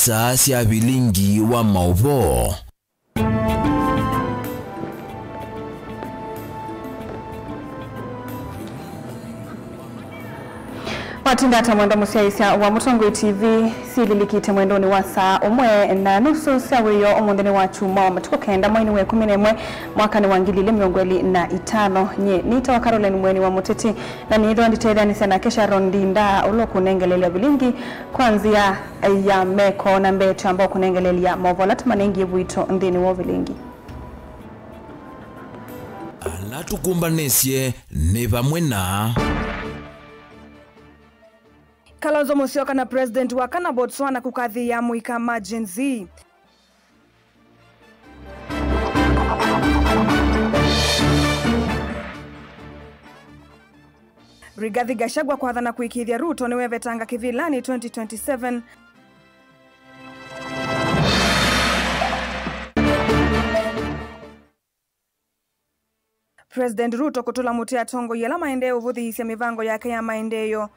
saa cia bilingi wa mauvo. Watindata mwendo musiaisia wa Mutongoi TV sililikite mwendoni wa saa umwe na nusu sawiyo omundeni wa chuma matuko kenda mwaini we 11 mwaka ni wangilile miongweli na itano nye nita wa Caroline mweni wa Muteti na niidho anditeda ni sana kesha rondinda ulo kunengelele bilingi kwanzia ya meko na mbetu ambao kunengelele ya mavolatu manengi wito ndini wa bilingi alatukumbanesye ne bamwe na Kalonzo Musyoka na President wa kana Botswana kukadhia muika emergency. Rigathi Gachagua kwathana kuikithia Ruto niwe vetanga kivilani 2027. President Ruto kutula mutia tongo yela maendeleo uvuthihisya mivango yake ya maendeleo.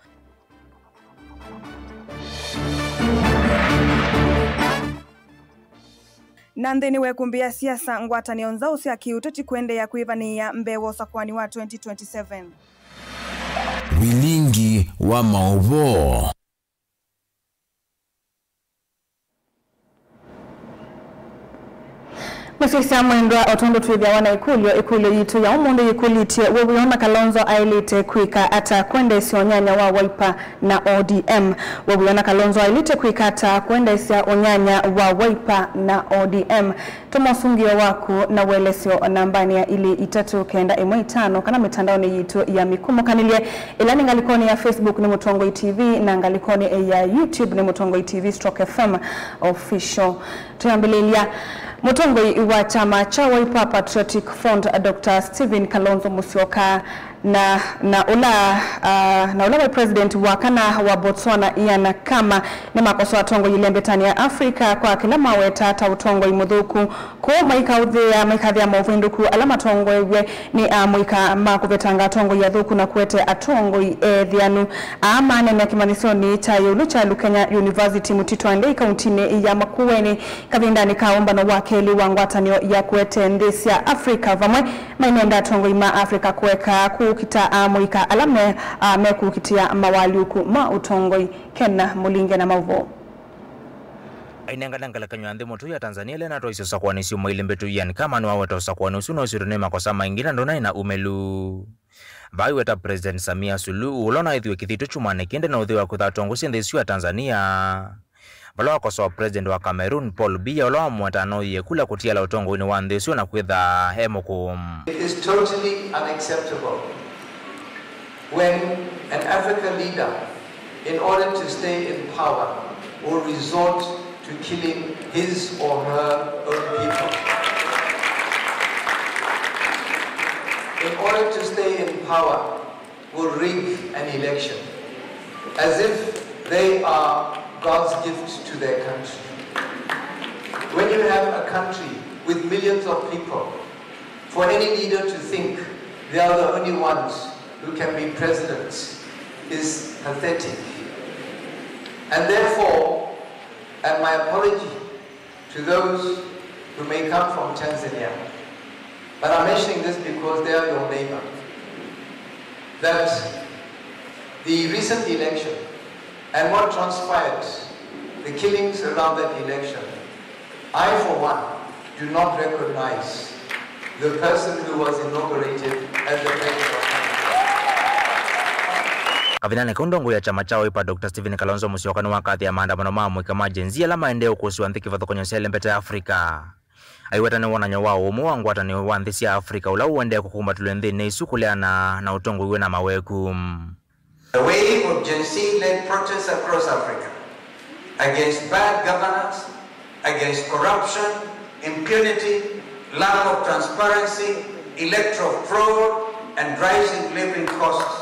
Nandeni wekumbia siasa ngwatani onzausi akiuteti kwende ya kuivania mbewo sakwani wa 2027. Bilingi wa mauvo. Musisa mwendwa otondo twithia wana ikulio yitu ya umundu yikulitie wewiona Kalonzo ailite kwika ata kwende sionyanya wa Wiper na ODM. Wewiona Kalonzo ailite kwika ata kwende sionyanya wa Wiper na ODM. Tomosungio waku na welesio nambani ya ili itatu kenda M5 kana mitandao ni yitu ya mikumo kanilie ilani ngalikoni ya Facebook ni Mutongoi TV na ngalikoni ya YouTube ni Mutongoi TV/FM official. Tuyambililia Mutongoi wa chama cha Wiper Patriotic Front Dr. Stephen Kalonzo Musyoka na ula president wa kana wa Botswana Ian Kama na makoso atongo yilembetani ya Afrika kwa kila mawe tata utongo imudhuku ko maikathia mavinduku alama tongo yewe ni amuika makuvetanga tongo ya dhuku na kuete atongo ethianu amane na kimanisoni cha yulucha Kenya University Mutito Andei kauntini ya Makueni kavindani kaomba na wakeli wangwatanio ya kuete ndisia Afrika vamwe mainenda tongo ima Afrika kueka kita amuika alame meku kitia mawaliuku ma utongoi kena mulinge na mauvo. Ainangala kanywa moto ya Tanzania lena toiso sakwani si mailembetu Ian Kama no aweta sakwani usuno usirune makosa maingira ndona ina umelu. Vai weta President Samia Suluhu ulona ithiwe kithito chumane kende na uthiwa kuthatongo sindesiu ya Tanzania. Balawa kosa President wa Cameroon Paul Biya ulawa mwatano ye kula kutia la utongo ini wandesiu na kwitha hemo kum. It is totally unacceptable when an African leader, in order to stay in power, will resort to killing his or her own people. In order to stay in power, will rig an election as if they are God's gift to their country. When you have a country with millions of people, for any leader to think they are the only ones who can be presidents is pathetic. And therefore, and my apology to those who may come from Tanzania, but I'm mentioning this because they are your neighbor, that the recent election and what transpired, the killings around that election, I for one do not recognize the person who was inaugurated as the president of Kavinane kundongo ya chama cha Wiper Dr. Stephen Kalonzo Musyoka ni wakati ya maandamano mamu kama jenzi ala maendeleo kuhusu anthiki vatho kwenye selembete ya Afrika. Aiwata ni wananyo wao umuwangu wata ni wanthisi ya Afrika ula uwende kukumba tulendhi ni isukuleana na utongo iwe na maweku. The wave of Gen Z-led protests across Africa against bad governance, against corruption, impunity, lack of transparency, electoral fraud, and rising living costs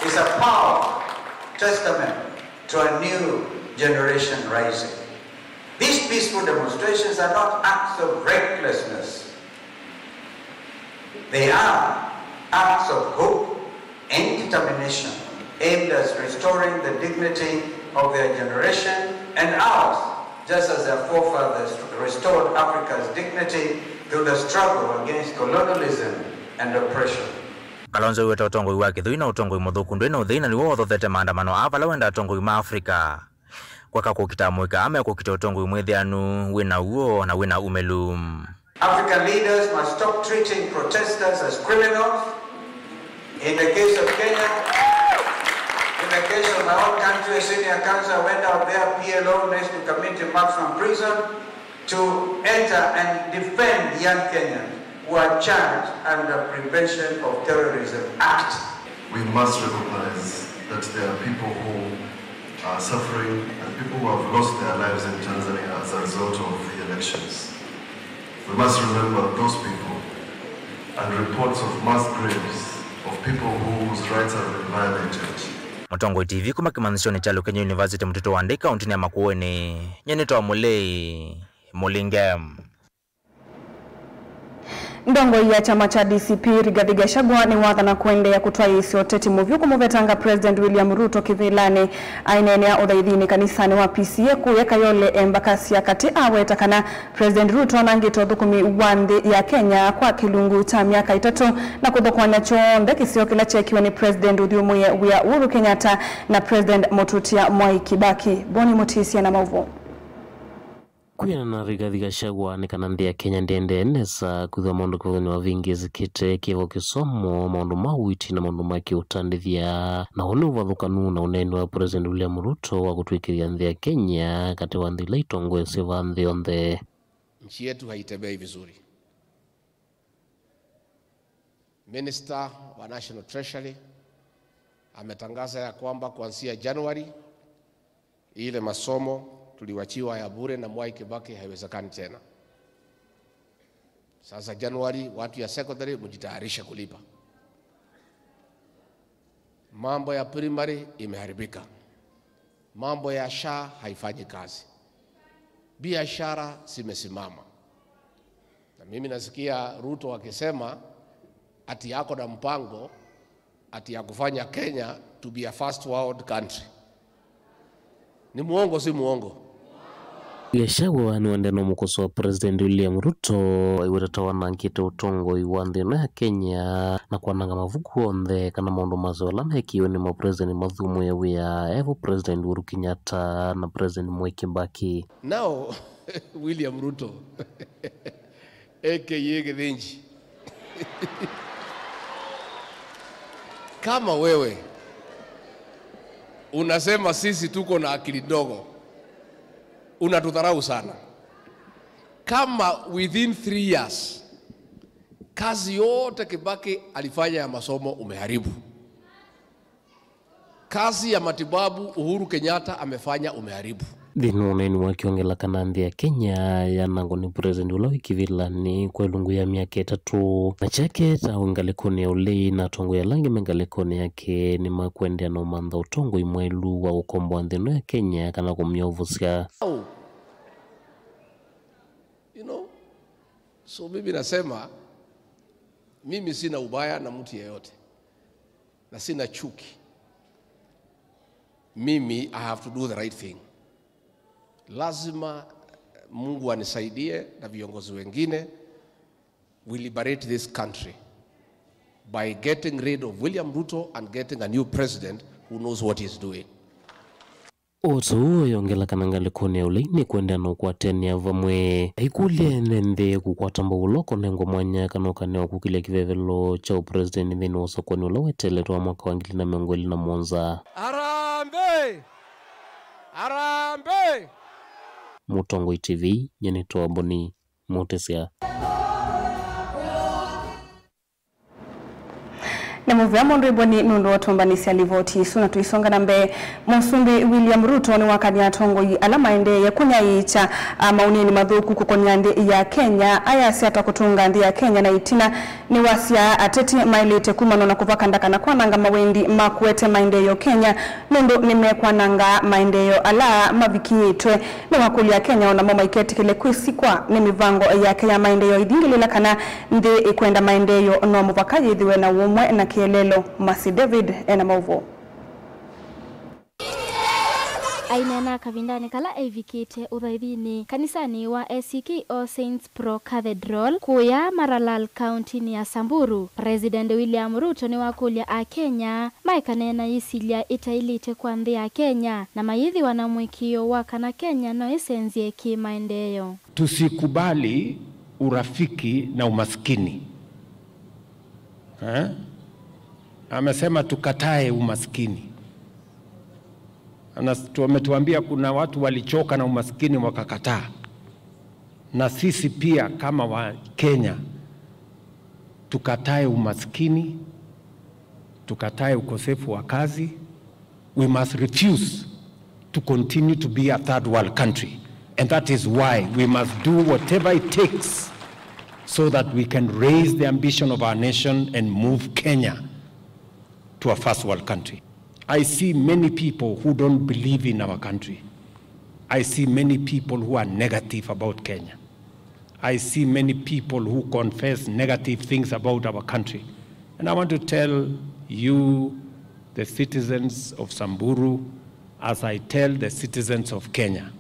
is a powerful testament to a new generation rising. These peaceful demonstrations are not acts of recklessness. They are acts of hope and determination aimed at restoring the dignity of their generation and ours, just as their forefathers restored Africa's dignity through the struggle against colonialism and oppression. Kalonzo weta utongoi wa kithui na utongoi muthuku ndwina uthina niwo wathothete maandamano avala wenda utongoi ma Afrika kwaka kukitamwika ame kukita utongoi mwithianu wina uo na wina umelu. African leaders must stop treating protesters as criminals. In the case of Kenya, in the case of my own country, senior counsel went out there, PLO, next to commit march from prison to enter and defend young Kenyans who are charged under Prevention of Terrorism Act. We must recognize that there are people who are suffering and people who have lost their lives in Tanzania as a result of the elections. We must remember those people and reports of mass graves of people whose rights have been violated. Mutongoi TV kuma kimanishoni cha Kenya University mtoto wa Ndeka untini ya Makueni nyenito Mulei Mulingem. Ndongo ya chama cha DCP Rigathi Gachagua ni wathana kuendea kutwa isio teti muvyuko muvetanga President William Ruto kivilani ainenea uthaithini kanisani wa PCA kuyeka yole embakasi ya kati awetakana President Ruto anangito thukumi wandi ya Kenya kwa kilungu cha miaka 3 na kuthokwania chonde kisio kila chekiwa ni President Uthiumuye wia Uhuru Kenyatta na President Motutia Mwai Kibaki. Boni Mutisia na mauvo. Kuya na Rigathi Gachagua ni kanandia Kenya ndende nesa kuthwa maundu kuthoni wa vingi zikite kivo kisomo maundu mawiti na maundu maki utandithia na unu wathukanu na uneni wa President William Ruto wa kutwikiria nthi ya Kenya kati wa nthi ila itongwe siva nthi onthe. Nchi yetu haitembei vizuri. Minister wa National Treasury ametangaza ya kwamba kuanzia Januari ile masomo tuliwachiwa ya bure na Mwai Kibaki haiwezekani tena. Sasa Januari watu ya secondary mjitayarisha kulipa. Mambo ya primary imeharibika. Mambo ya SHA haifanyi kazi. Biashara zimesimama. Na mimi nasikia Ruto akisema ati yako na mpango ati ya kufanya Kenya to be a first world country. Ni muongo si muongo? Gachagua ni wandeno mukoso wa President William Ruto iwetata wanankite utongo iwanthi na Kenya na kwananga mavuku onthe kana maundu mazola mekiwe ni President Uthiumuye wia evo President Uhuru Kenyatta na President Mwai Kibaki. Now William Ruto aka Githinji kama wewe unasema sisi tuko na akili ndogo, unatudharau sana. Kama within 3 years kazi yote Kibaki alifanya ya masomo umeharibu. Kazi ya matibabu Uhuru Kenyatta amefanya umeharibu. Dhinu uneni wakiongela kana nthi ya Kenya ya nango ni President ula wikivilani kwa lungu ya miaka 3 na chake ta ungalikoni ya ulei na tongo ya langi mengalikoni yake ni makuendea na umantha utongo imwelu wa ukombo wa nthino ya Kenya kana kumiovusia. You know, so mimi nasema mimi sina ubaya na mtu yeyote na sina chuki. Mimi I have to do the right thing. Lazima Mungu anisaidie na viongozi wengine we liberate this country by getting rid of William Ruto and getting a new president who knows what he's doing. Oto yongela kanangalikoni ya uleini kuendea na ukwateni ya vamwe haikulia nende kukwata mbuloko nengo mwanya kanokane wa kukilia kivevelo cha President nthini wasokoni ulawetele tuwa mwaka wa 2021. Arambe! Arambe! Mutongoi TV nyenitoa Boni Mutisia. Na muvya mundu iboni nundu watumbanisi alivoti suna tuisonga na mbe Musumbi William Ruto ni wakani atongo alama ende ya kunya icha maunini madhuku kukonyande ya Kenya aya siata kutunga ndi ya Kenya na itina ni wasia ateti mailite kumano na kuvaka ndaka na kwa nanga mawendi makuete maendeyo Kenya nundu nimekwa nanga maendeyo ala maviki itwe ni wakuli ya Kenya ona mama iketi kile kuisikwa ni mivango ya Kenya maendeyo idingilila kana ndi ikuenda maendeyo no muvakaji idhiwe na umwe na Kielelo Masi David ena mauvo. ainena kavindani kala evikite uthaithini kanisani wa ACK Saints Pro Cathedral kuya Maralal County ni ya Samburu. President William Ruto ni wakulia a Kenya maikanena isilia itailite kwa nthi ya Kenya na maithi wanamwikio wakana Kenya no isenzie kimaendeleo. Tusikubali urafiki na umaskini. Amesema tukatae umaskini. Ametuambia kuna watu walichoka na umaskini wakakataa. Na sisi pia kama wa Kenya tukatae umaskini, tukatae ukosefu wa kazi. We must refuse to continue to be a third world country. And that is why we must do whatever it takes so that we can raise the ambition of our nation and move Kenya to a first world country. I see many people who don't believe in our country. I see many people who are negative about Kenya. I see many people who confess negative things about our country. And I want to tell you, the citizens of Samburu, as I tell the citizens of Kenya,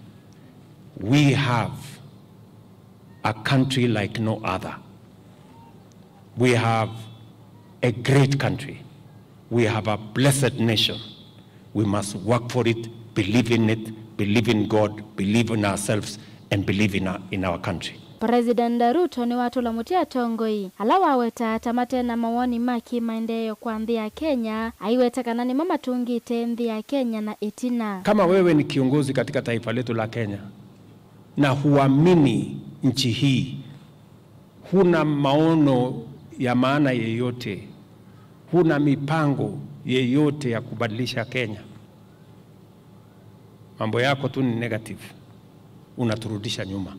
we have a country like no other. We have a great country. We have a blessed nation. We must work for it, believe in it, believe in God, believe in ourselves, and believe in our country. President Ruto ni watu la mutia tongoi. Alawa weta tamate na mawani maki maendeleo kwa nthi ya Kenya. Aiweta kanani mama tungite nthi ya Kenya na itina. Kama wewe ni kiongozi katika taifa letu la Kenya na huamini nchi hii, huna maono ya maana yeyote, huna mipango yeyote ya kubadilisha Kenya, mambo yako tu ni negative, unaturudisha nyuma.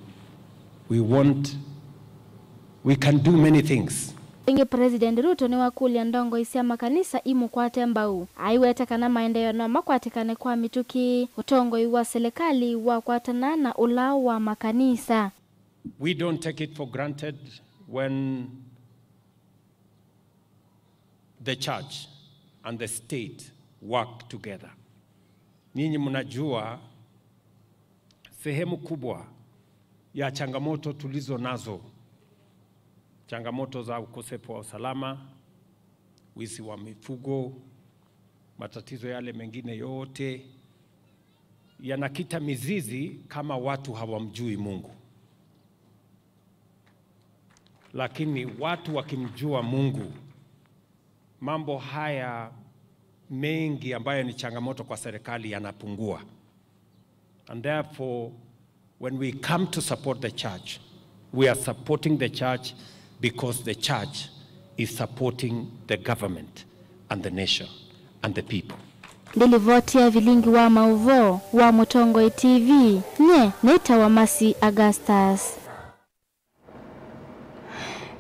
We can do many things. Inge President Ruto ni wakulia ndongo isia makanisa imu kwa tembau. Aiweta kana maendeleo na makwatikane kwa mituki utongo iwa serikali wa kwatana na ulao wa makanisa. We don't take it for granted when the church and the state work together. Ninyi mnajua sehemu kubwa ya changamoto tulizo nazo, changamoto za ukosefu wa usalama, wizi wa mifugo, matatizo yale mengine yote yanakita mizizi kama watu hawamjui Mungu. Lakini watu wakimjua Mungu, mambo haya mengi ambayo ni changamoto kwa serikali yanapungua. And therefore, when we come to support the church, we are supporting the church because the church is supporting the government and the nation and the people. Dilivotia vilingi wa mauvo wa Mutongo TV. Neta wa Masi Augustus.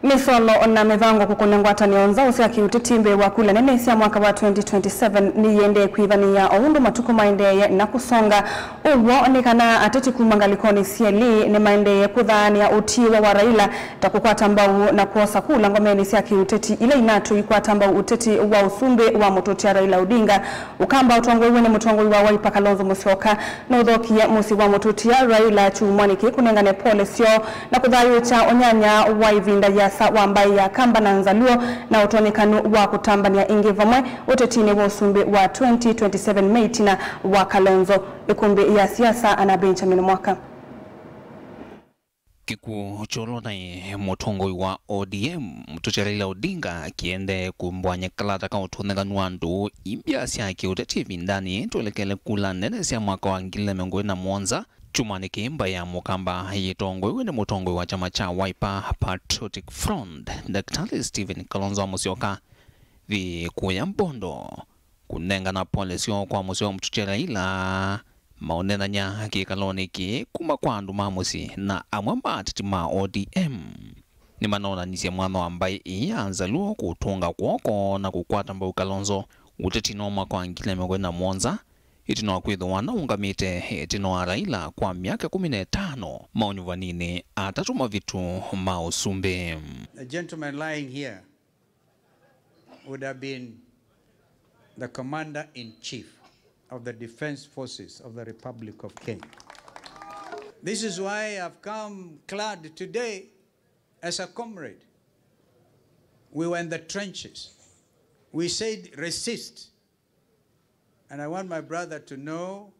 Misono na mivango kukunengwata ni onza usia kiutitimbe wa kula nene isia mwaka wa 2027 ni yende kuivania oundu matuku maendeye na kusonga uwo nikana ateti kumangalikoni sieli ni maendeye kudhani ya utiwa wa Raila takukwata mbau na kuosa kula ngomeni isia kiuteti ile inatu ikuata mbau uteti wa usumbe wa mutoti ya Raila Odinga ukamba utongo iwe ni mutongo wa Wiper Kalonzo Musyoka na udhoki ya musi wa mutoti ya Raila chumwaniki kunengane pole sio na kudhayu cha onyanya wa ivinda ya wambai ya kamba na nzaluo na utonekanu wa kutambania ingi vamwe utetini wa usumbi wa 2027 meitina wa Kalonzo ikumbi ya siasa ana Benjamin Mwaka. Kiku cholo na mutongo wa ODM mutoti Raila Odinga kiende kumbwanya kalata ka utonekanu wandu imbia siya kiuteti vindani tuelekele kula nene siya mwaka wa ngile mengwe na mwonza chumani kimba ya mukamba yitongwe wene mutongwe wa chama cha Wiper Patriotic Front Daktari Stephen Kalonzo Musyoka vi kuya mbondo kunenga na polesio kwa musyo mutoti Raila maonena nya hakikaloni ki kuma kwandu mamusi na amwamba titima ODM ni manona nisia mwana ambaye ianza luo kutunga kwoko na kukwata mbau Kalonzo utetino mwaka wa ngile mengwe na mwonza itino kwitho wana ungamite itino wa Raila kwa miaka 15 maoni vanini atatuma vitu mausumbe. The gentleman lying here would have been the commander-in-chief of the Defense Forces of the Republic of Kenya. This is why I've come clad today as a comrade. We were in the trenches. We said resist. And I want my brother to know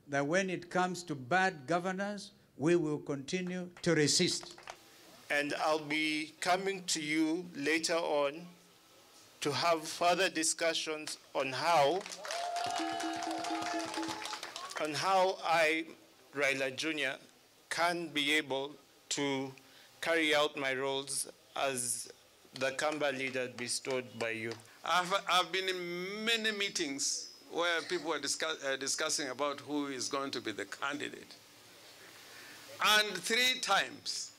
that when it comes to bad governance, we will continue to resist. And I'll be coming to you later on to have further discussions on how I, Raila Jr., can be able to carry out my roles as the Kamba leader bestowed by you. I've been in many meetings where people were discussing about who is going to be the candidate. And three times,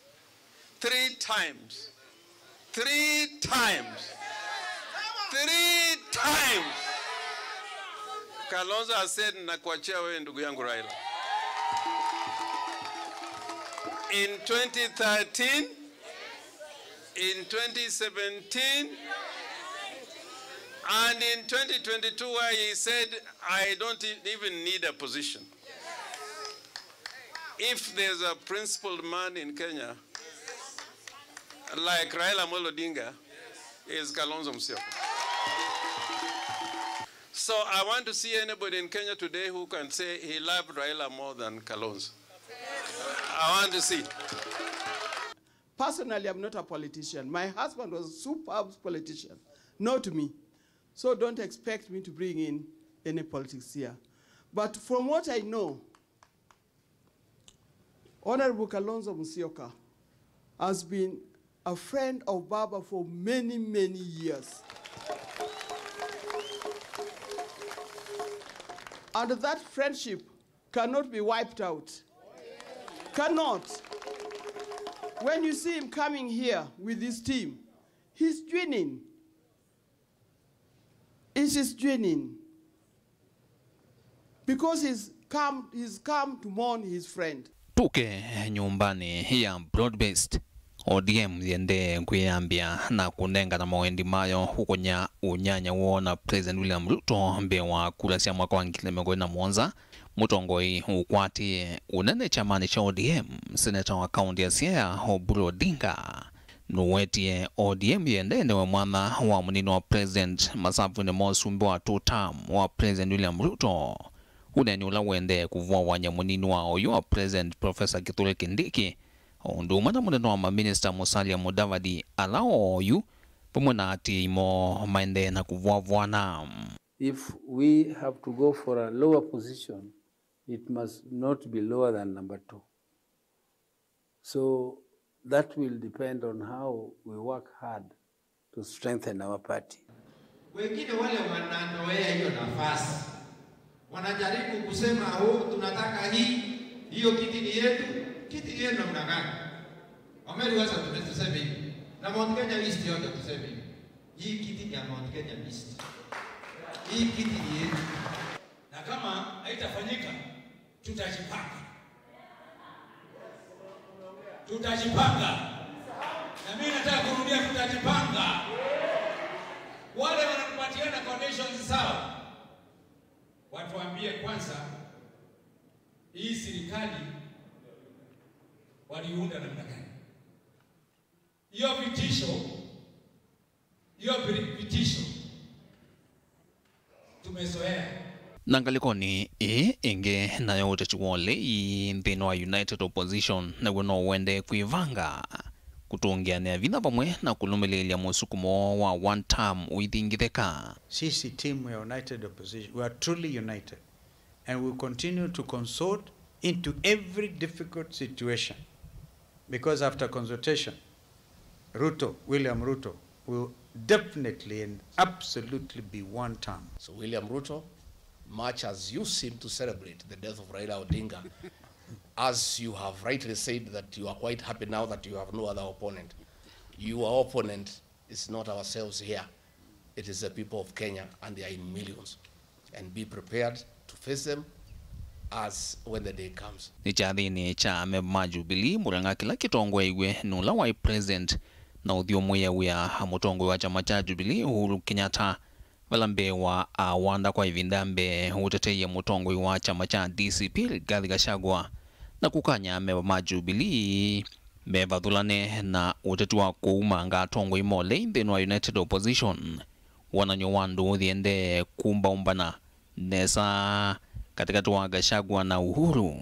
Kalonzo has said, nakuachia wewe ndugu yangu Raila. In 2013, in 2017, and in 2022, where he said, I don't even need a position. If there's a principled man in Kenya, like Raila Amolo Odinga, is Kalonzo Musyoka. So I want to see anybody in Kenya today who can say he loved Raila more than Kalonzo. I want to see. Personally, I'm not a politician. My husband was a superb politician, not me. So don't expect me to bring in any politics here. But from what I know, Honorable Kalonzo Musyoka has been a friend of Baba for many, many years. And that friendship cannot be wiped out. Cannot. When you see him coming here with his team, he's joining. It is joining. Because he's come to mourn his friend. Tuke nyumbani ya broad-based ODM yende kuyambia na kunenga na mawendi mayo huko nya unyanya wona President William Ruto mbe wa kula sia mwaka wa 2021 mutongoi ukwati unene chamani cha ODM senator wa kaunti ya Siaya Oburu Odinga nuwetie ODM yende wa mwana wa munino wa President Masafu ne Mosumbi wa 2-term wa President William Ruto unanyula wende kuvua wanyamunini wa oyo wa President Professor Kithure Kindiki onduma na muneno wa Minister Musalia Mudavadi alao oyu pumuna ati imo maende na kuvua na. If we have to go for a lower position, it must not be lower than number 2. So that will depend on how we work hard to strengthen our party. Wengine wale wanandoea hiyo nafasi wanajaribu kusema tunataka hiyo kiti ni yetu, kiti ni yetu namna gani? Wameliweza tuseme hivi. Na Mount Kenya list yote tuseme hivi. Hii kiti ni ya Mount Kenya list. Hii kiti ni yetu. Na kama haitafanyika tutajipanga. Na mimi nataka kurudia tutajipanga. Wale wanapatiana conditions sawa. Watuambie kwanza hii serikali waliunda namna gani? Hiyo vitisho tumezoea. Nangalikoni inge nayo utachiwole nthino wa United Opposition na wano wende kuivanga kutungiania vina pamwe na kulumililia musukumo wa 1-term uithingitheka. Sisi team ya United Opposition, we are truly united and we continue to consult into every difficult situation because after consultation, William Ruto will definitely and absolutely be 1-term. So William Ruto, much as you seem to celebrate the death of Raila Odinga, as you have rightly said that you are quite happy now that you have no other opponent. Your opponent is not ourselves here. It is the people of Kenya, and they are in millions. And be prepared to face them as when the day comes. Nichadhini cha mema Jubilee muranga kila kitongwe iwe nula wa president na udhio mwe ya mutongo wa chama cha Jubilee Uhuru Kenyatta valambe wa awanda kwa ivindambe uteteye mutongoi wa chama cha DCP Rigathi Gachagua na kukanya meba majubilii mevathulane na uteti wa kuuma nga tongoi mole inthini wa United Opposition wananyo wandu thiende kumbaumbana nesa katikati wa Gachagua na Uhuru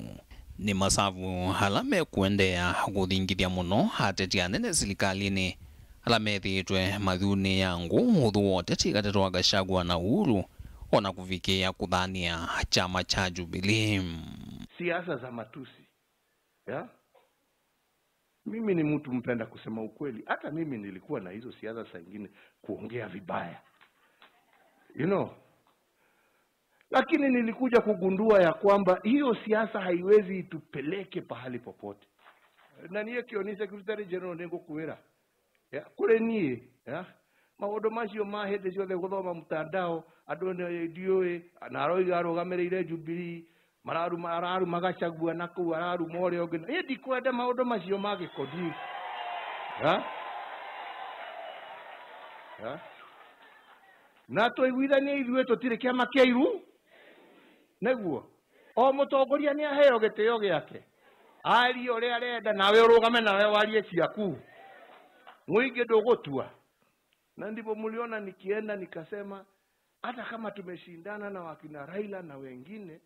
ni masavu halame kuendea kuthingithia muno hateti anene silikalini halame thiitwe mathuni yangu uthu wote tikatete wa Gachagua na Uhuru ona kufikia kuthania chama cha Jubilee. Siasa za matusi ya mimi ni mtu mpenda kusema ukweli. Hata mimi nilikuwa na hizo siasa saa nyingine kuongea vibaya, lakini nilikuja kugundua ya kwamba hiyo siasa haiwezi itupeleke pahali popote. Na niye kioni Secretary General nengo kuwera ya kule niye ya maodo macio mahede ciothe guthoma mtandao andu ne dioe na aroiga arugamirire Jubilee mararu Magachagua na ku araru more ogena ye dikwenda maodo macio magikodi ha na toiguithania ithuĩ tũtirĩ kĩama kĩairu neguo o mũtongoria nĩ aheo gĩtĩo gĩake arie ũrĩa arenda nawe ũrũgame nawe warie ciaku mũingĩ ndũgũtua. Na ndipo mliona nikienda nikasema hata kama tumeshindana na wakina Raila na wengine,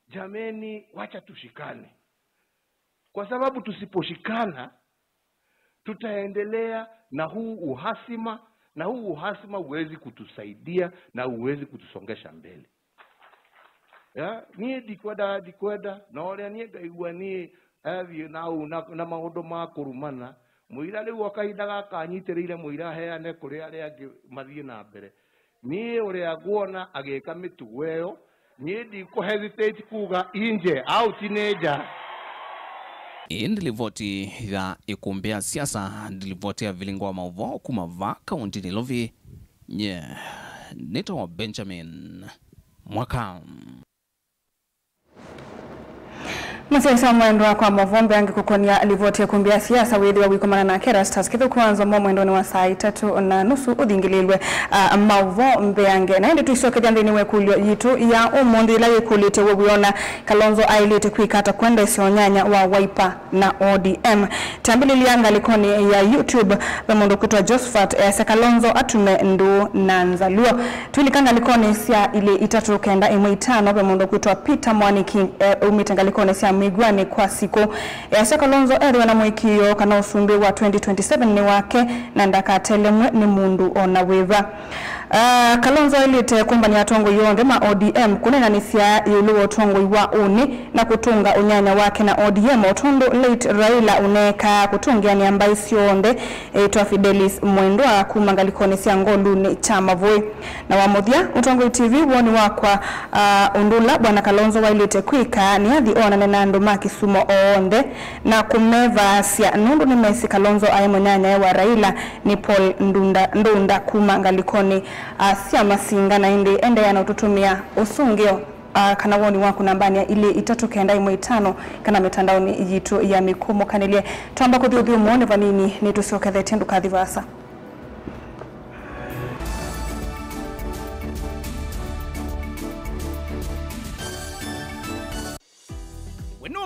jameni wacha tushikane, kwa sababu tusiposhikana tutaendelea na huu uhasima, na huu uhasima huwezi kutusaidia na huwezi kutusongesha mbele. Ya niye dikweda na ole niye gaigua niye athi na maundu ma kurumana muira riu akahinda gaka anyitiriire muira heane kuri ari angi mathie na mbere. Niye uria guona agika mitugo eyo niye ndiko hesitate kuga inje out teenager. Ndilivoti ya ikumbea siasa ndilivotia vilingo wa mauvao kumava kaunti nilovi Nito Benjamin Mwaka. Masiasa mwendo kwa mavombe angi kukonia alivotia kumbia siasa wethi wa wikomana na Kerastas kithu kuanza mwendo ni wa saa 3:30 uthingililwe mavombe ange na ndi tuicokeria nthini wekulio yitu ya umundi ila yikulite wewiona Kalonzo ailite kwikata kwenda isionyanya wa Wiper na ODM tambililia likoni ya YouTube bemondo kutwa Josephat Kalonzo atume ndu na nzaluo tulikanga likoni sia ile 3:5 bemondo kutwa Peter Mwaniki umitanga likoni sia migwani kwa siku ya Kalonzo eriwa na mwikio kana usumbi wa 2027 ni wake na ndakatelemwe ni mundu ona weva. Kalonzo ilite kumbani atongo yonde ma ODM kunena nisia yulu otongo wa uni na kutunga unyanya wake na ODM otondo late Raila uneka kutungia ni ambaye sionde etwa Fidelis Mwendwa kumangalikone sia ngoluni chama voi na wamothia utongo TV woni wakwa undula bwana Kalonzo wailite kwika ni athi ona nenando makisumo onde na kumeva sia nundu ni Messi Kalonzo ayemonyanya wa Raila ni Paul Ndunda kumangalikone sia masinga na ende yana ututumia usungio kana woni wako nambani ya ile 3:5 kana mitandaoni yitu ya mikumo kanilie twamba kuthio muone vanini ni tusiokethe tendu kathivasa.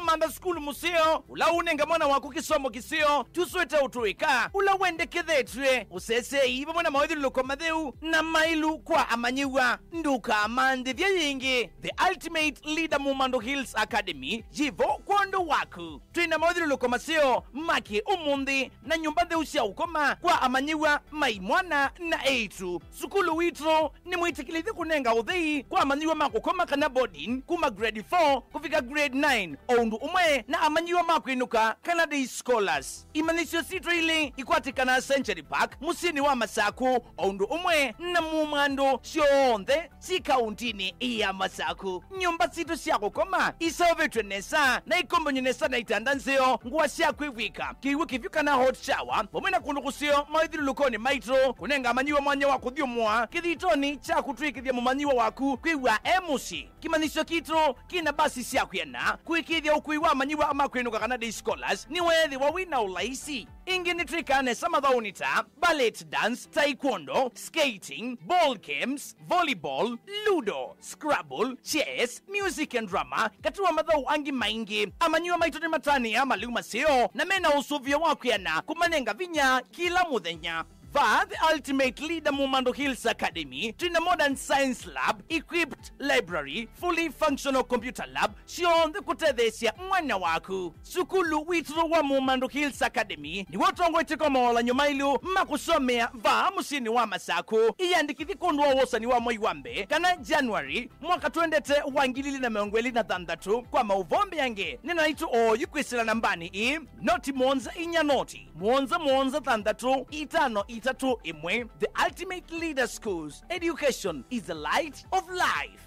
Manda school museo ula unenga mwana wako kisomo kisio tuswete utuika ula wende kethetwe usese iba mwana mawedhi loko madheu na mailu kwa amanyiwa nduka amande vya yingi the ultimate leader Mumando Hills Academy jivo kondo waku tuina mawedhi loko maseo maki umundi na nyumba dheusia ukoma kwa amanyiwa maimwana na eitu sukulu witro ni mwitikilithi kunenga udhei kwa amanyiwa makukoma kana boarding kuma grade 4 kufika grade 9 ondu umwe na amanyiwa makwinuka Canada Scholars imanisio sitro ile ikwatikana Century Park musini wa Masaku ondu umwe na mumando sionthe si kauntini iya Masaku nyumba sito siako koma isaovetwe nesa na ikombonye nesa na itandanzeo nguwa siako iwika kiwe kivyuka na hot shower pomena kundu kusio maithiru lukoni maitro kunenga amanyiwa mwanya waku thiumwa kithitoni cha kutwikithia mumanyiwa waku kwiwa emusi kimanisio kitro kina basi siako yana kuikithia uku kuiwa manyiwa ama kwinuka kana day scholars ni wethi wa wina ulaisi ingi ni trikane samadhauni ta ballet dance, taekwondo, skating, ball games, volleyball, ludo, scrabble, chess, music and drama katuwa madhau angi maingi amanyiwa maitoni matani ama liuma seo na mena usuvia wakuyana kumanenga vinya kila muthenya. The ultimate leader Mumando Hills Academy, Trina Modern Science Lab, equipped library, fully functional computer lab, Shion the Kutethesia mwana waku. Sukulu witru wa Mumando Hills Academy, ni watongo itikomola nyumailu, makusomea musini wa masako, iyandikithi kondwa wosani wa moiwambe, kana January, mwaka tuendete wangilili na meongweli na thandatu, kwa mauvombe yange, nina itu yukwisila nambani noti monza inya noti, monza thandatu, itano itatu imwe. The ultimate leader schools. Education is the light of life.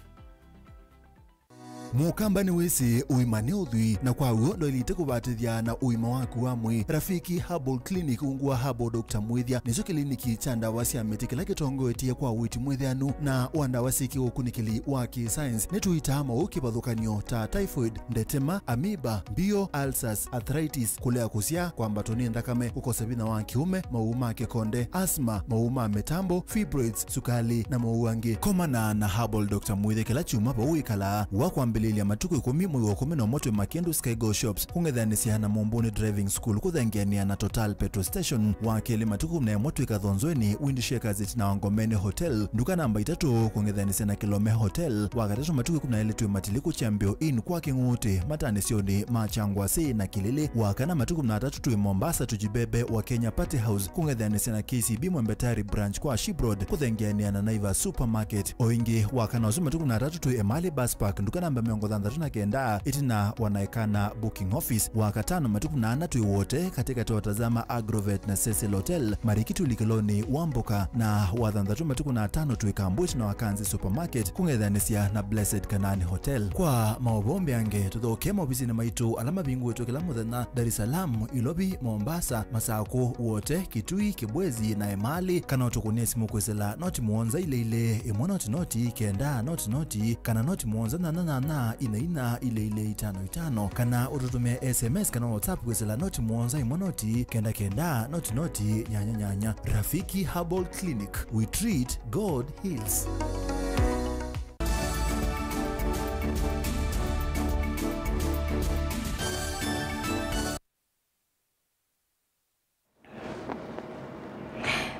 Mukamba ni wese uimane udhui na kwa uo ndo ilite kubatithia na uima waku wa mwi. Rafiki Herbal Clinic ungua Herbal Dr. Mwithia nizo kliniki chanda wasi ameti kila kitongo etia kwa witi mwithianu na wanda wasiki ukunikili waki science netu itama ukibadhukanio ta typhoid, ndetema, amoeba, bio, ulcers, arthritis, kulea kusia kwa mbatoni ndakame, ukosebina wa kiume, mauma kekonde, asma, mauma metambo, fibroids, sukali na mauangi. Komana na Herbal Dr. Mwithia kila chuma pa uikala wakwambili ya matuku 10 mwi wa 11 Makendo Skygo Shops kungedhanisia na Momboni Driving School kudhangiania na Total Petrol Station wakeli matuku na moto ikadhonzweni Windshakers na Wangomeni Hotel nduka namba 3 kungedhanisia na Kilome Hotel wakatatu matuku 17 Matiliku Chambio Inn kwa Kinguti matanisioni Machangwasi na Kilili wakana matuku 13 tu Mombasa Tujibebe wa Kenya Party House kungedhanisia na KCB Mwembetari Branch kwa Shibroad kudhangiania na Naivas Supermarket oingi wakana uzuma matuku 13 tu Emali Bus Park nduka namba Ndatuna kenda itina wanaekana booking office wakatano matuku 8 tu wote katika tuwatazama Agrovet na Cecil Hotel Marikitu Likeloni Wamboka na wadhandatu matuku 5 tu Ikambuti na Wakanzi Supermarket kungedhanisia na Blessed Kanani Hotel. Kwa maobombe yange tudhokema ofisi na maitu alama bingu wetu kila muthana Dar es Salaam, Ilobi, Mombasa, Masako wote Kitui, Kibwezi na Emali kana utukunia simu kwezela noti muonza ile imwana noti kenda noti kana noti muonza na ina ile 55 kana ututumia SMS kana WhatsApp kwezela noti muonza imonoti kenda noti nyanya. Rafiki Herbal Clinic, we treat, God heals.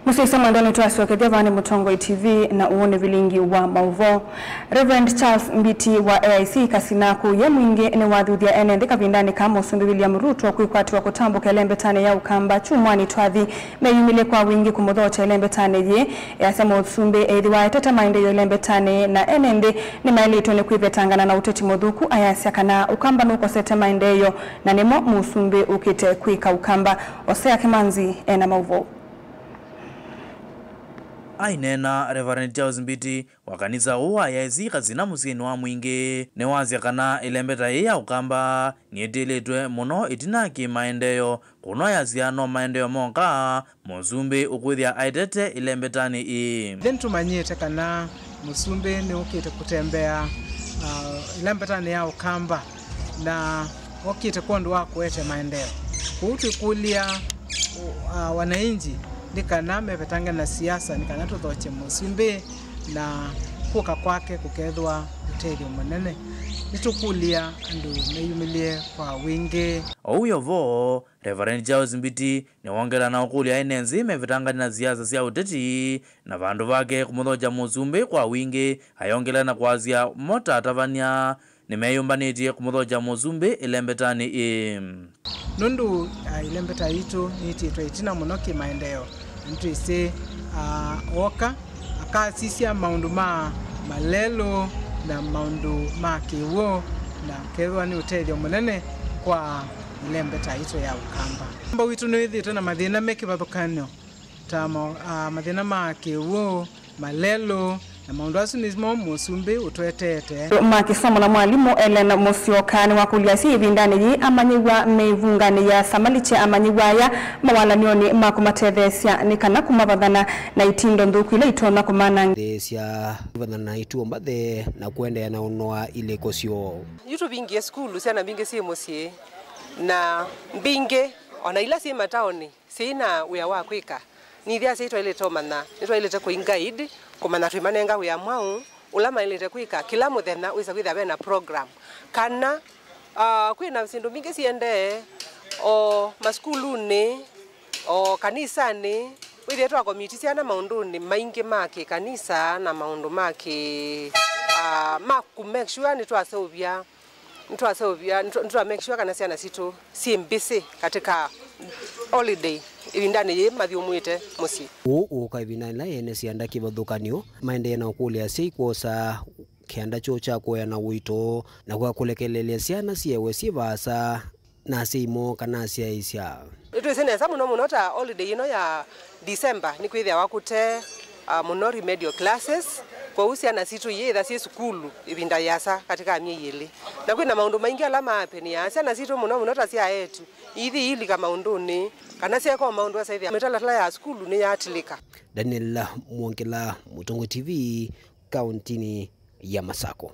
Musisa mandani tuasi wa Kedevani Mutongo TV na uone vilingi wa mauvo. Reverend Charles Mbiti wa AIC Kasinaku ya mwingi ni wadhudia enende kavindani kama Usumbi William Ruto kuikwati wa kutambu kelembe tane ya ukamba chumwani tuadhi meyumile kwa wingi kumodhocha elembe tane ye ya sema Usumbi edhiwa etata maende yo elembe tane na enende ni mailito ni kuivetangana na uteti modhuku ayasi kana ukamba nuko sete maende yo na nemo Musumbi ukite kuika ukamba Osea Kimanzi ena mauvo. Ainena Reverend Charles Mbiti wa kanisa uwa AIC Kasinaku wa mwingi ne wazia kana ilembeta ya ukamba nieteletwe muno itinaki maendeyo kuno yaziano maendeyo monka Musumbi ukwithia aitete ilembetani Then tumanyite kana Musumbi ni ukite kutembea ilembetani ya ukamba na ukite kondo wako ete maendeyo kutu kulia wananchi nikana mepetanga na siasa nikana tuthoche Musumbi na kuka kwake kukethwa utethio munene nitukulia andu meyumilie kwa wingi. Ouyo vo Reverend Charles Mbiti ni wongera na ukulia enenzi mevitangani na siasa sia uteti na vandu vake kumuthocha Musumbi kwa wingi ayongela na kwazia mota atavania nimeyumbaniti kumuthocha Musumbi ilembetani nundu ilembeta itu nititwa itina muno kimaendeleo ntu ise oka akasisia maundu malelo na maundu kiwo na kethwa ni utethio munene kwa ilembeta itu ya ukamba. Mba witu ni ithite na mathina meki bathukanio ta mathina kiwo malelo na maundu asu nismo Musumbi utwetete makisomo na mwalimu Ellen Musyoka ni wakulia si ibindani yi amanyigwa meivungani ya samaliche amanyigwa ya mawalanioni makumatethesia ni kana kumabathana na itindo nthuku ile itona kumana cia bathana na ituomba the na kwenda na unoa ile kosio yutu bingi skulu sana bingi si musie na bingi ona ila si mataoni sina uya wa kwika ni thia sitwa ile tomana nitwa ile te guide kumana twimanenga uya mwau ulama ile te kwika kila muthenya wisa kwitha bena program kana kwina sindu bingi siende o maskuluni o kanisani withe twa komiti ciana maunduni maingi make kanisa na maundu make maku make sure ni twasovia make sure kana ciana situ si busy katika holiday ibindani ye mathiumwite musi ukaivina la ene cianda kivathukanio maende na kulia seikosa kianda cho cha kuya na wito na kwa kulekelelea ciana ciewe civasa na simo kana ciaisha itwesene samu no munota holiday ino ya December ni kwithia wakute muno remedial classes kwa usiana situ yetha si skulu ibinda yasa katika mieyeli na kwina maundu maingi ala mapeni ya sana situ muno munota cia yetu ithi ili kama maunduni kana cia kwa maundu asa ithi metala ya skulu ni yatilika. Daniel Mwongela, Mutongo TV, kauntini ya Masako.